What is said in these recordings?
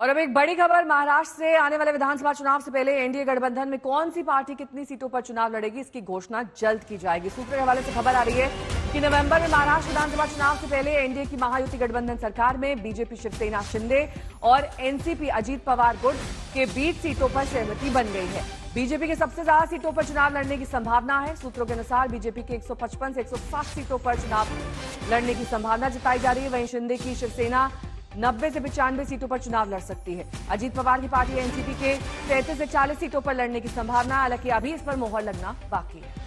और अब एक बड़ी खबर महाराष्ट्र से। आने वाले विधानसभा चुनाव से पहले एनडीए गठबंधन में कौन सी पार्टी कितनी सीटों पर चुनाव लड़ेगी, इसकी घोषणा जल्द की जाएगी। सूत्रों के हवाले से खबर आ रही है कि नवंबर में महाराष्ट्र विधानसभा चुनाव से पहले एनडीए की महायुति गठबंधन सरकार में बीजेपी शिवसेना शिंदे और एनसीपी अजीत पवार गुट के 20 सीटों पर सहमति बन गई है। बीजेपी के सबसे ज्यादा सीटों पर चुनाव लड़ने की संभावना है। सूत्रों के अनुसार बीजेपी के 155 से 160 सीटों पर चुनाव लड़ने की संभावना जताई जा रही है। वहीं शिंदे की शिवसेना 90 से 95 सीटों पर चुनाव लड़ सकती है। अजीत पवार की पार्टी एनसीपी के 33 से 40 सीटों पर लड़ने की संभावना, हालांकि अभी इस पर मोहर लगना बाकी है।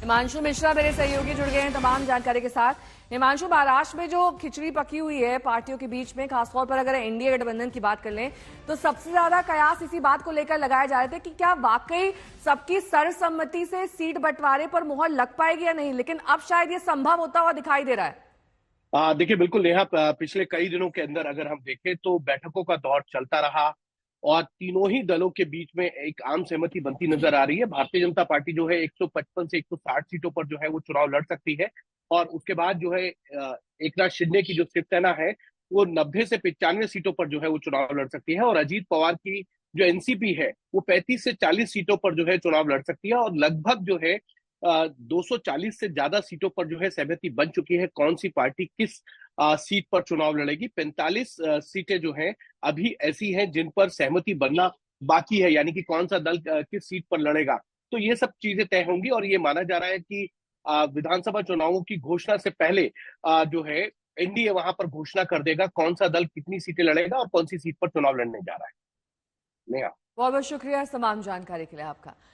हिमांशु मिश्रा मेरे सहयोगी जुड़ गए हैं तमाम जानकारी के साथ। हिमांशु, महाराष्ट्र में जो खिचड़ी पकी हुई है पार्टियों के बीच में, खासतौर पर अगर एनडीए गठबंधन की बात कर लें तो सबसे ज्यादा कयास इसी बात को लेकर लगाए जा रहे थे कि क्या वाकई सबकी सर्वसम्मति से सीट बंटवारे पर मुहर लग पाएगी या नहीं, लेकिन अब शायद ये संभव होता हुआ दिखाई दे रहा है। देखिए, बिल्कुल नेहा, पिछले कई दिनों के अंदर अगर हम देखें तो बैठकों का दौर चलता रहा और तीनों ही दलों के बीच में एक आम सहमति बनती नजर आ रही है। भारतीय जनता पार्टी जो है 155 से 160 सीटों पर जो है वो चुनाव लड़ सकती है और उसके बाद जो है एकनाथ शिंदे की जो शिवसेना है वो 90 से 95 सीटों पर जो है वो चुनाव लड़ सकती है और अजीत पवार की जो एनसीपी है वो 35 से 40 सीटों पर जो है चुनाव लड़ सकती है और लगभग जो है 240 से ज्यादा सीटों पर जो है सहमति बन चुकी है कौन सी पार्टी किस सीट पर चुनाव लड़ेगी। 45 सीटें जो हैं अभी ऐसी हैं जिन पर सहमति बनना बाकी है, यानी कि कौन सा दल किस सीट पर लड़ेगा। तो ये सब चीजें तय होंगी और ये माना जा रहा है कि विधानसभा चुनावों की घोषणा से पहले जो है एनडीए वहां पर घोषणा कर देगा कौन सा दल कितनी सीटें लड़ेगा और कौन सी सीट पर चुनाव लड़ने जा रहा है। नेहा, बहुत बहुत शुक्रिया इस तमाम जानकारी के लिए आपका।